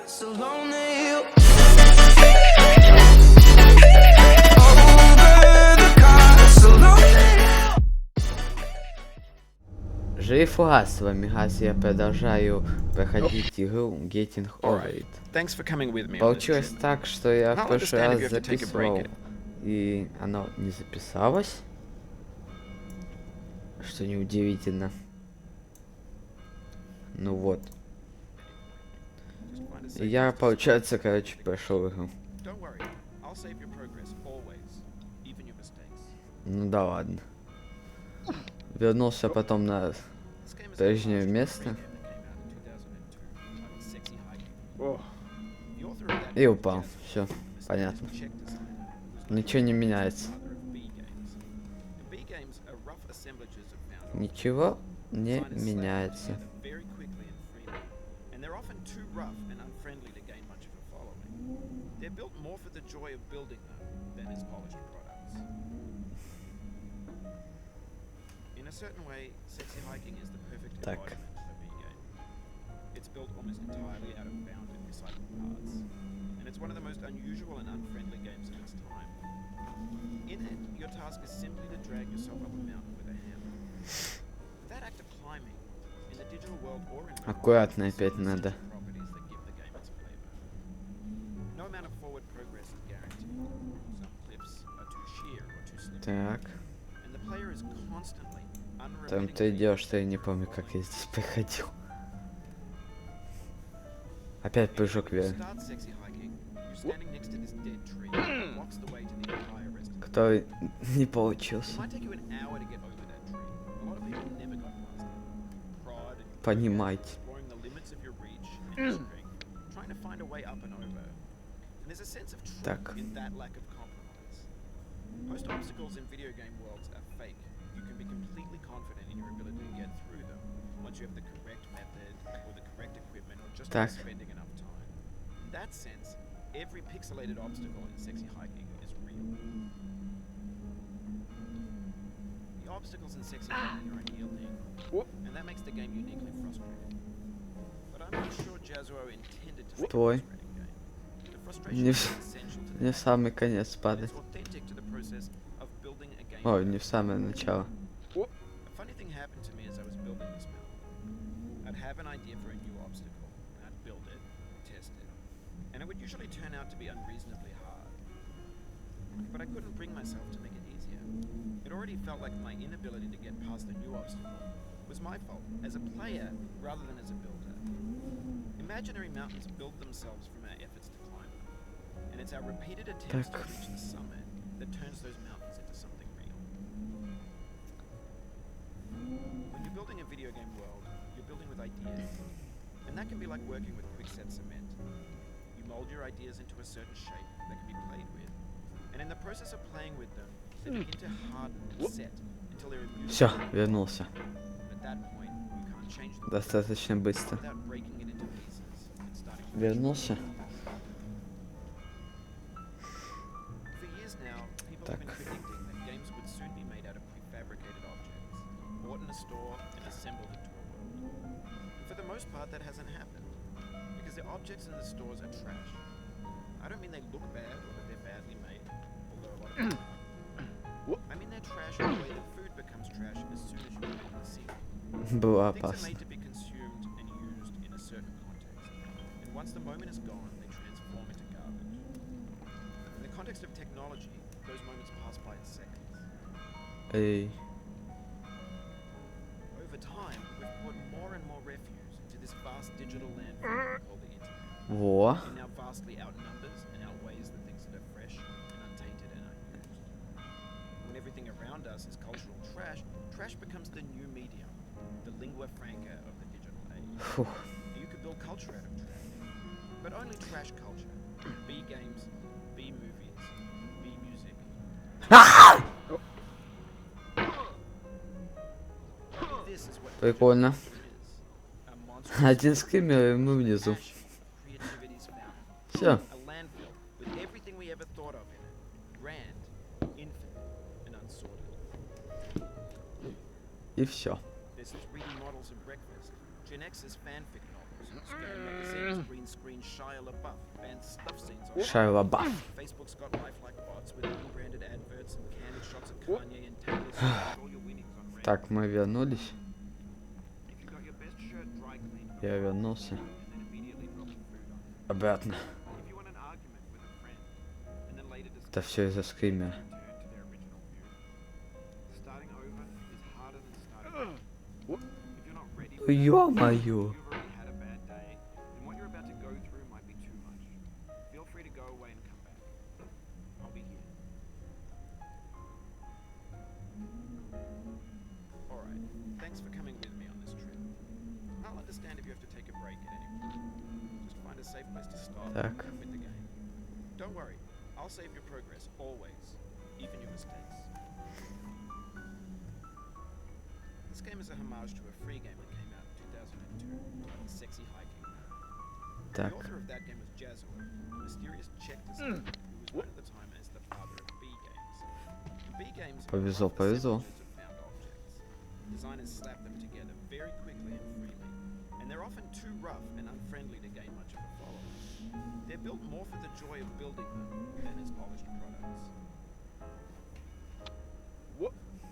So lonely. Жив Газ, с вами Газ, я продолжаю проходить игру Getting Over It. Получилось так, что я в прошлый раз записывал, и оно не записалось, что неудивительно. Ну вот. И я, получается, короче, прошел игру. Ну да ладно. Вернулся потом на прежнее место. И упал. Все, понятно. Ничего не меняется. Ничего не меняется. Так. It's built almost entirely out of bound and recycled parts, and it's one of the most unusual and unfriendly games of its time. In it, your task is simply to drag yourself up a mountain with a hammer. That act of climbing, in the digital world or in Аккуратно опять надо. properties that give the game its flavor. No amount of forward progress is guaranteed. Some cliffs are too sheer or too slippery, Так. and the player is constantly Там ты идешь, что я не помню, как я здесь проходил. Опять прыжок вверх. Который не получился. Понимаете. Так. Most obstacles in video game worlds are fake. You can be completely confident in your ability to get through them once you have the correct method or the correct equipment or just by spending enough time. In that sense, every pixelated obstacle in Sexy Hiking is real. The obstacles in Sexy Hiking are unyielding, and that makes the game uniquely frustrating. But I'm not sure Jazuo intended to make a frustrating game. The frustration is essential to Не в самый конец падает. Ой, не в самое начало. A funny thing happened to me as I was building this mountain. I'd have an idea for a new obstacle, and I'd build it, test it, and it would usually turn out to be unreasonably hard. But I couldn't bring myself to make it easier. It already felt like my inability to get past the new obstacle was my fault as a player rather than as a builder. Imaginary mountains build themselves from our efforts to climb them, and it's our repeated attempts to reach the summit that turns those mountains into something real. When you're building a video game world, you're building with ideas, and that can be like working with quickset cement. You mold your ideas into a certain shape that can be played with, and in the process of playing with them, they begin to harden and set until they're immutable. Все, вернулся. At that point, you can't change them Достаточно быстро. without breaking it into pieces and starting from Вернулся. For years now, people have been predicting that games would soon be made out of prefabricated objects, bought in a store and assembled into a world. And for the most part, that hasn't happened, because the objects in the stores are trash. I don't mean they look bad or that they're badly made, although a lot of people are. I mean they're trash in the way that food becomes trash as soon as you put it in the sink. Было Things are опасно. made to be consumed and used in a certain context, and once the moment is gone, they transform into garbage. In the context of technology, those moments pass by in seconds. Эй. Over time, we've put more and more refuse into this vast digital landfill called the internet. Во. It now vastly outnumbers and outweighs the things that are fresh and untainted and unused. When everything around us is cultural trash, trash becomes the new medium, the lingua franca of the digital age. Фух. You could build culture out of trash, but only trash culture. B games, B movies, B music. This is what Прикольно. is. A monstrous Один скример, и мы внизу. passion, creativity's fountain. Все. A landfill with everything we ever thought of in it. Grand, infinite, and unsorted. И все. There's 3D models of breakfast, Gen X's fanfic novels, scan magazines, green screen Shia LaBeouf banned stuff scenes on Shia LaBeouf. Facebook's got lifelike bots with unbranded adverts and candid shots of Kanye and Taylor Swift all your winnings on Reddit. Так, мы вернулись. If you got your best shirt dry cleaned Я вернулся. and then immediately dropped the food on it. Обратно. If you want an argument with a friend and then later Это все из-за скримера. return to their original view. Starting over is harder than starting over. If you're not ready for that, Ё-моё. you've already had a bad day, then what you're about to go through might be too much. Feel free to go away and come back. I'll be here. Alright, thanks for coming with me on this trip. I'll understand if you have to take a break at any point. Just find a safe place to stop Так. with the game. Don't worry, I'll save your progress, always, even your mistakes. This game is a homage to a free game that came out in 2002 called Sexy Hiking. The Так. author of that game was Jazzuo, a mysterious Czech designer who was known at the time as the father of B games. B games are Повезло, rough повезло. assemblages of found objects. Designers slap them together very quickly and freely, and they're often too rough and unfriendly to gain much of a following. They're built more for the joy of building them than as polished products.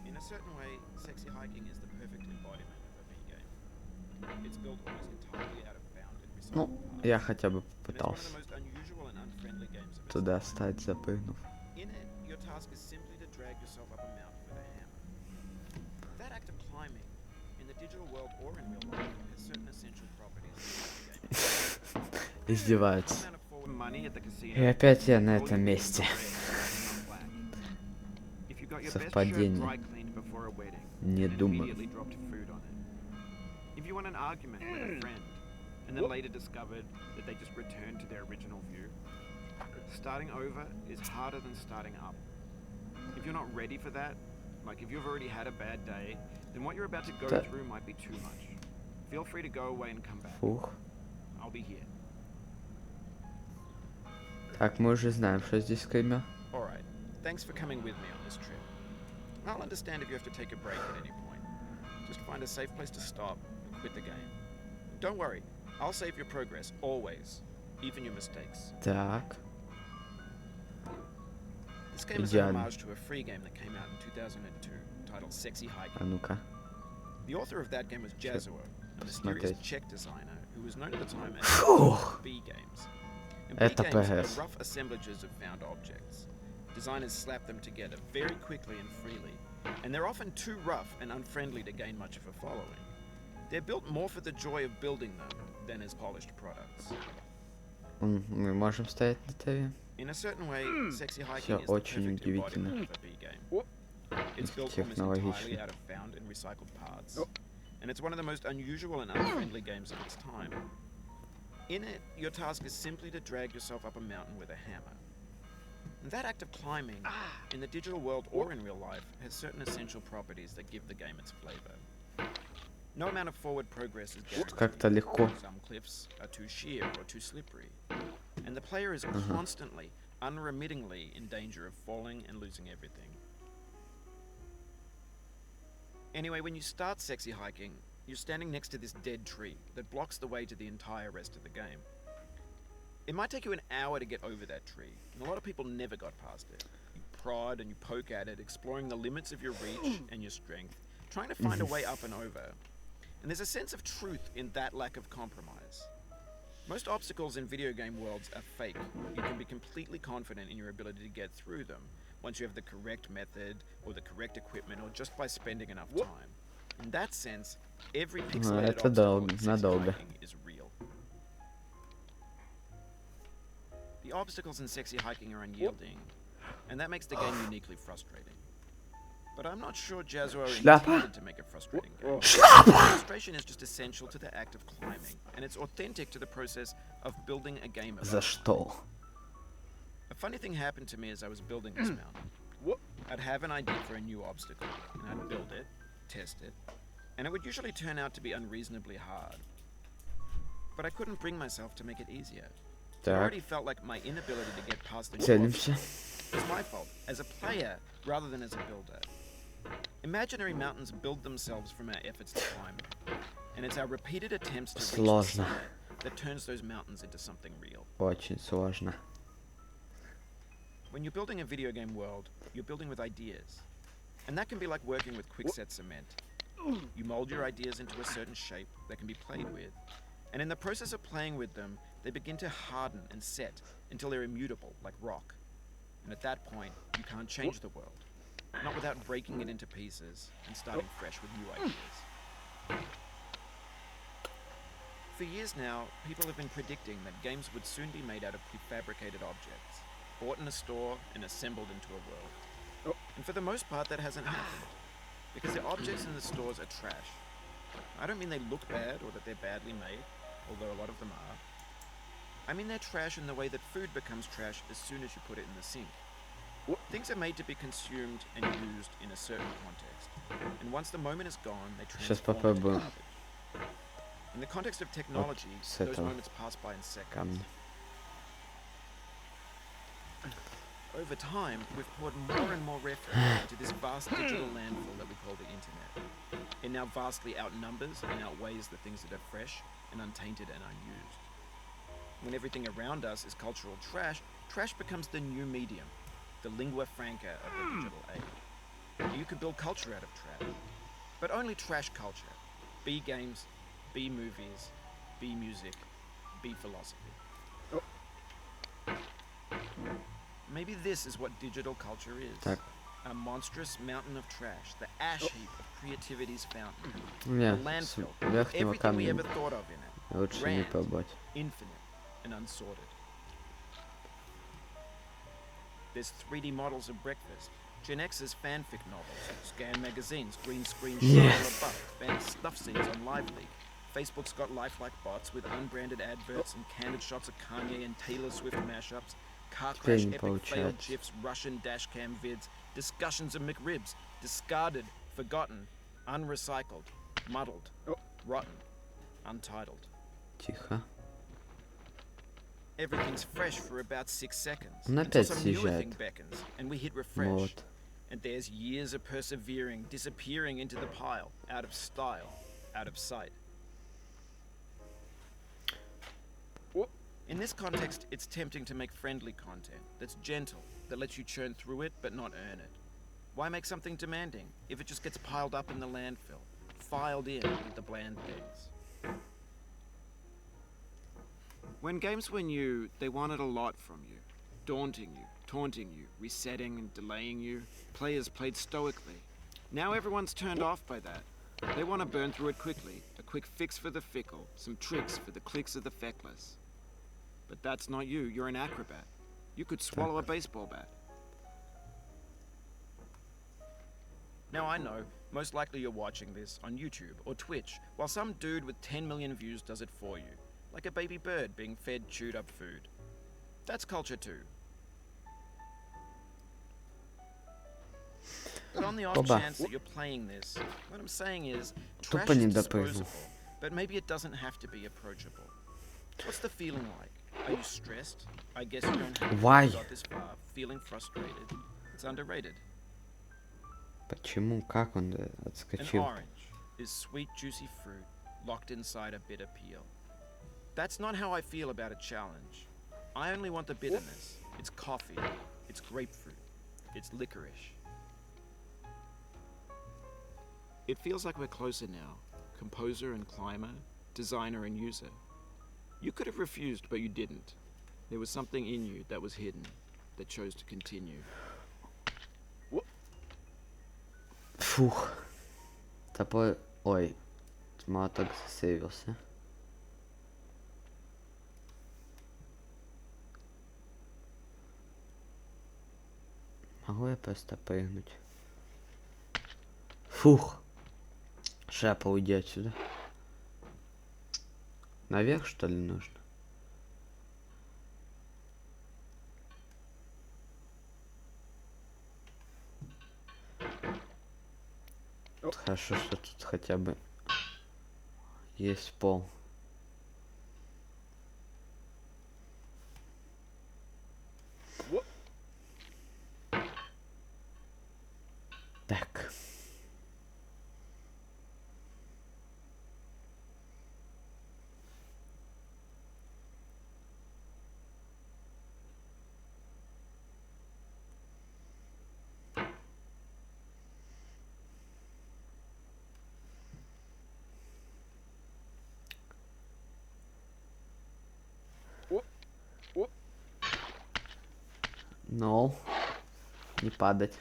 In a certain way, Sexy Hiking is the perfect embodiment of a B game. It's built almost entirely out of found and Ну, recycled я parts. хотя бы And it's one of пытался the most unusual and unfriendly games of its туда time. стать, запрыгнув. In it, your task is simply to drag yourself up a mountain with a hammer. That act of climbing, in the digital world or in real life, has certain essential properties that make the game. Издеваются. The amount of forward money at the casino, И опять я на all этом you need is месте. red and black. If you got your best shirt Совпадение. dry cleaned before a wedding, Не and then думаю. immediately dropped food on it. If you want an argument with a friend, and then later discovered that they just returned to their original view, starting over is harder than starting up. If you're not ready for that, like if you've already had a bad day, then what you're about to go That- through might be too much. Feel free to go away and come back. Фух. I'll be here. Так, мы уже знаем, что здесь скример. Alright, thanks for coming with me on this trip. I'll understand if you have to take a break at any point. Just find a safe place to stop and quit the game. Don't worry, I'll save your progress, always, even your mistakes. Так. This game is a Идеально. homage to a free game that came out in 2002 titled Sexy А Hiking. ну-ка. The author of that game was Jazzuo, a mysterious Смотреть. Czech designer who was known at the time as Фух. B games. And B Это games are PS. rough assemblages of found objects. Designers slap them together very quickly and freely, and they're often too rough and unfriendly to gain much of a following. They're built more for the joy of building them than as polished products. Мы можем стоять на траве. In a certain way, Sexy Hiking Всё is the очень perfect удивительно. embodiment of a B game. It's built almost Технологично. entirely out of found and recycled parts, and it's one of the most unusual and unfriendly games of its time. In it, your task is simply to drag yourself up a mountain with a hammer. And that act of climbing, in the digital world or in real life, has certain essential properties that give the game its flavor. No amount of forward progress is Что как-то guaranteed. легко. Some cliffs are too sheer or too slippery, and the player is constantly, unremittingly in danger of falling and losing everything. Anyway, when you start Sexy Hiking, you're standing next to this dead tree that blocks the way to the entire rest of the game. It might take you an hour to get over that tree, and a lot of people never got past it. You prod and you poke at it, exploring the limits of your reach and your strength, trying to find a way up and over. And there's a sense of truth in that lack of compromise. Most obstacles in video game worlds are fake. You can be completely confident in your ability to get through them once you have the correct method or the correct equipment or just by spending enough time. In that sense, every pixelated это obstacle in долго, Sexy надолго. Hiking is real. The obstacles in Sexy Hiking are unyielding, and that makes the game uniquely frustrating. But I'm not sure Jazzuo Шляпа. intended to make a frustrating game. Frustration is just essential to the act of climbing, and it's authentic to the process of building a game of За что? A funny thing happened to me as I was building this mountain. I'd have an idea for a new obstacle, and I'd build it, test it, and it would usually turn out to be unreasonably hard. But I couldn't bring myself to make it easier. I Так, already felt like my inability to get past the new целимся. obstacle was my fault, as a player rather than as a builder. Imaginary mountains build themselves from our efforts to climb them, and it's our repeated attempts to reach the Сложно. summit that turns those mountains into something real. Очень сложно. When you're building a video game world, you're building with ideas. And that can be like working with quickset cement. You mold your ideas into a certain shape that can be played with. And in the process of playing with them, they begin to harden and set until they're immutable, like rock. And at that point, you can't change the world. Not without breaking it into pieces and starting fresh with new ideas. For years now, people have been predicting that games would soon be made out of prefabricated objects, bought in a store and assembled into a world. And for the most part, that hasn't happened, because the objects in the stores are trash. I don't mean they look bad or that they're badly made, although a lot of them are. I mean they're trash in the way that food becomes trash as soon as you put it in the sink. Things are made to be consumed and used in a certain context, and once the moment is gone, they transform into garbage. In the context of technology, those moments pass by in seconds. Over time, we've poured more and more reference into this vast digital landfill that we call the internet. It now vastly outnumbers and outweighs the things that are fresh and untainted and unused. When everything around us is cultural trash, trash becomes the new medium, the lingua franca of the digital age. You could build culture out of trash, but only trash culture. B games, B movies, B music, B philosophy. Maybe this is what digital culture is. A monstrous mountain of trash, the ash heap of creativity's fountain. The landfill, everything we ever thought of in it. Grand, infinite, and unsorted. There's 3D models of breakfast, Gen X's fanfic novels, scan magazines, green screen shots of buff, banned stuff scenes on Live Leak. Facebook's got lifelike bots with unbranded adverts and candid shots of Kanye and Taylor Swift mashups. Car crash, epic failed GIFs, Russian dashcam vids, discussions of McRibs, discarded, forgotten, unrecycled, muddled, rotten, untitled. Тихо. Everything's fresh for about 6 seconds. Until some newer thing beckons, and we hit refresh. And there's years of persevering, disappearing into the pile, out of style, out of sight. In this context, it's tempting to make friendly content that's gentle, that lets you churn through it but not earn it. Why make something demanding if it just gets piled up in the landfill, filed in with the bland things? When games were new, they wanted a lot from you. Daunting you, taunting you, resetting and delaying you. Players played stoically. Now everyone's turned off by that. They want to burn through it quickly, a quick fix for the fickle, some tricks for the clicks of the feckless. But that's not you, you're an acrobat. You could swallow a baseball bat. Now I know, most likely you're watching this on YouTube or Twitch, while some dude with 10 million views does it for you, like a baby bird being fed chewed up food. That's culture too. But on the off chance that you're playing this, what I'm saying is, trash is disposable, but maybe it doesn't have to be approachable. What's the feeling like? Are you stressed? I guess you don't have got this far, feeling frustrated. It's underrated. Почему? Как он отскочил? An orange is sweet, juicy fruit locked inside a bitter peel. That's not how I feel about a challenge. I only want the bitterness. It's coffee. It's grapefruit. It's licorice. It feels like we're closer now. Composer and climber, designer and user. You could have refused, but you didn't. There was something in you that was hidden, that chose to continue. Фух. Топор... Ой. Молоток засейвился. Могу я просто прыгнуть? Фух. Шапа, уйди отсюда. Наверх, что ли, нужно? Хорошо, что тут хотя бы есть пол. Так. No. Не падать.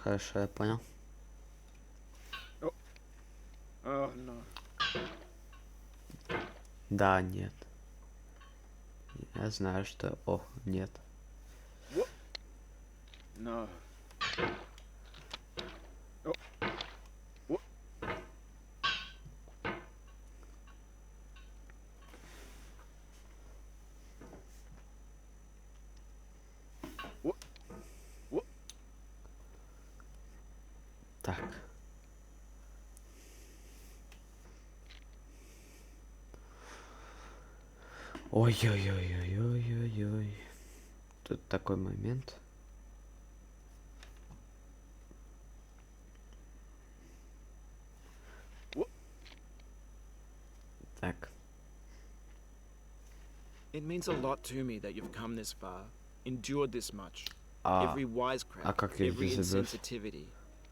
Хорошо, я понял. Да, нет. Я знаю, что... О, нет. Так. Ой-ой-ой-ой-ой-ой-ой. Тут такой момент. Так. It means a lot to me that you've come this far, endured this much. Every wisecrack, как я every здесь заброс? insensitivity,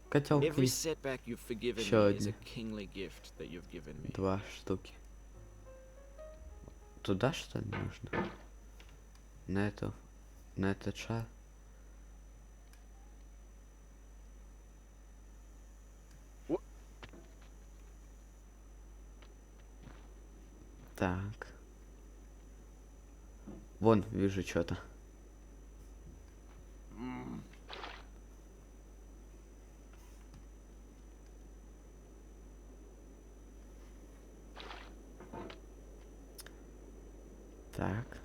Котелки. every setback you've forgiven Еще me is a одни. kingly gift that you've given me. 2 штуки. Туда что ли нужно? На этот шар. Так. Вон, вижу что-то. Так.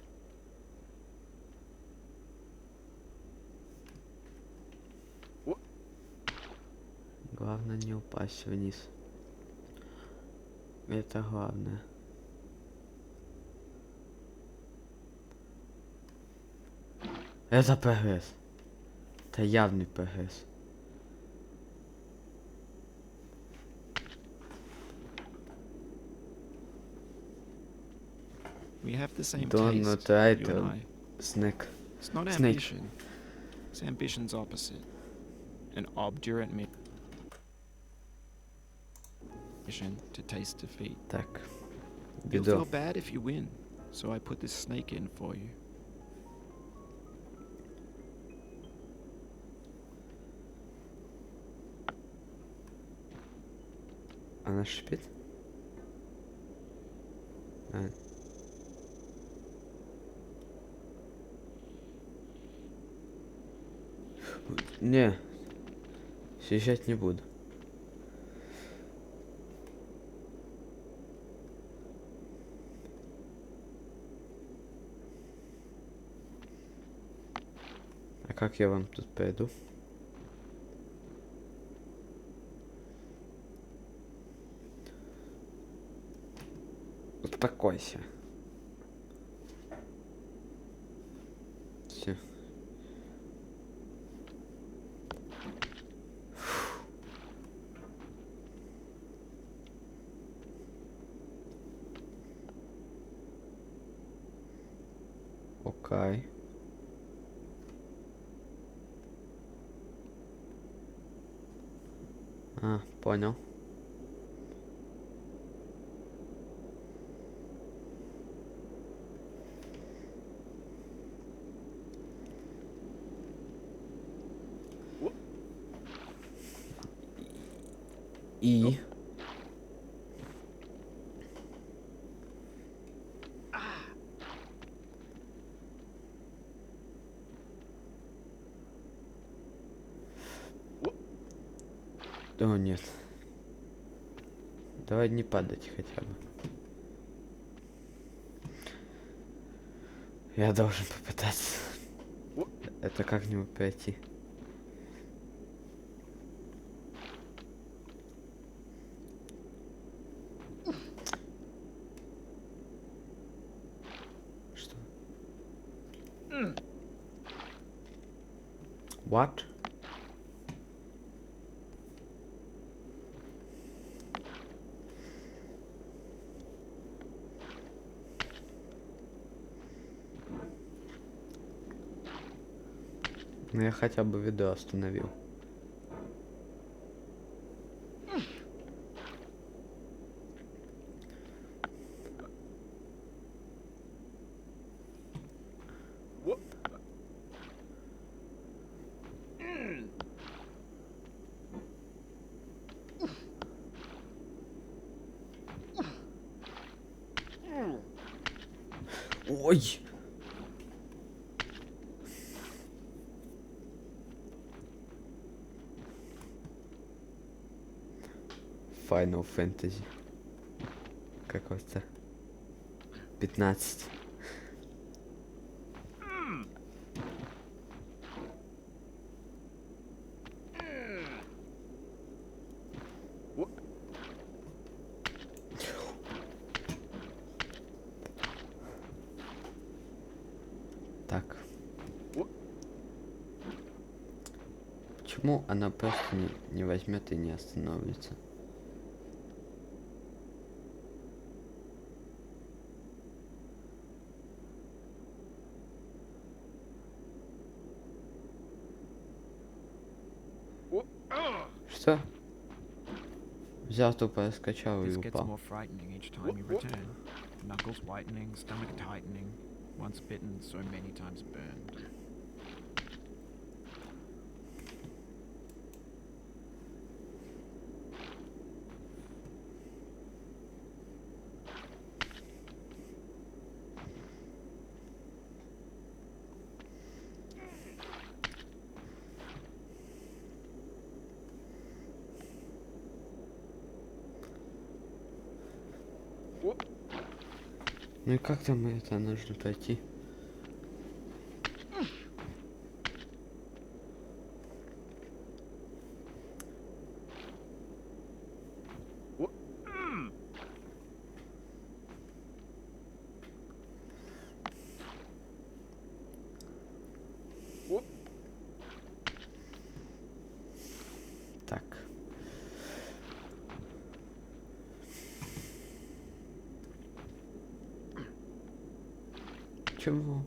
Главное не упасть вниз. Это главное. Это прогресс. Это явный прогресс. We have the same Don't taste, try you and I. Snake. It's not Snake. ambition. It's ambition's opposite. An obdurate mission to taste defeat. Так. You'll Бедо. feel bad if you win, so I put this snake in for you. Она шипит? А. Не. Съезжать не буду. А как я вам тут пойду? Успокойся. Все. Окей. А, понял. И... О, нет. Давай не падать хотя бы. Я должен попытаться это как-нибудь пройти. Что? What? Ну я хотя бы видео остановил. Ой! Final Fantasy. Какой-то 15. Так. Почему она просто не возьмет и не остановится? Что? Взял тупо, скачал и упал. Knuckles whitening, stomach tightening. Once bitten, so many times burned. Ну и как там это нужно пройти? Так. Чего?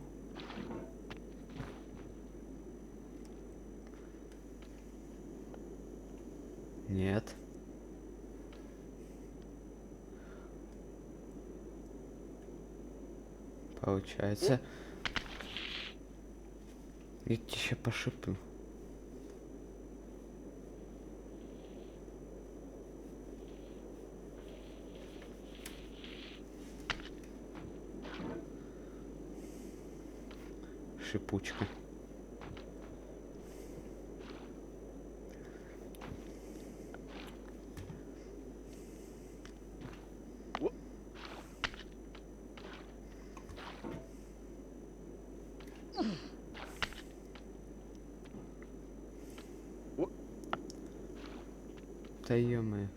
Нет. Получается. Видите, еще пошиплю. Шипучка. Да ё-моё.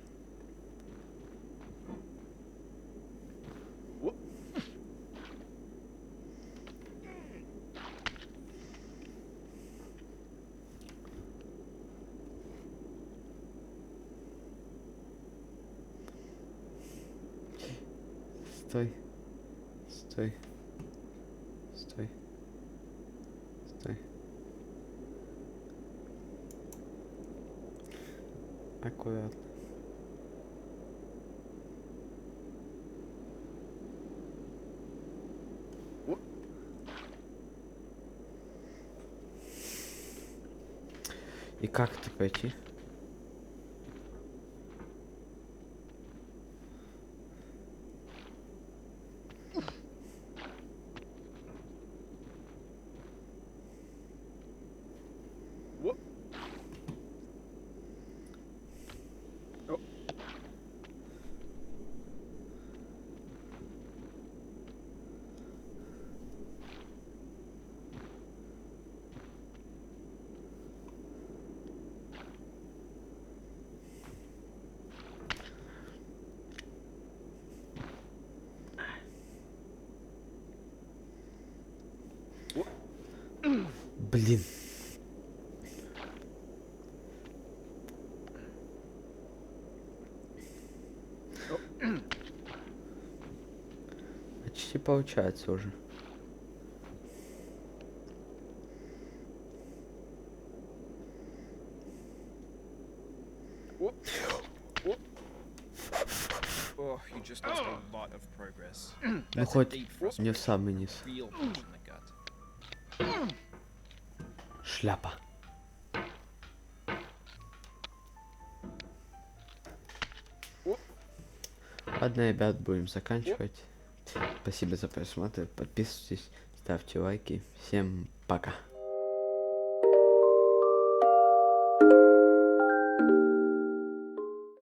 Стой. Стой. Стой. Стой. Аккуратно. И как это пойти? Блин. Почти получается уже. Ну хоть не в самый низ. Шляпа. Ладно, ребят, будем заканчивать. Спасибо за просмотр, подписывайтесь, ставьте лайки. Всем пока.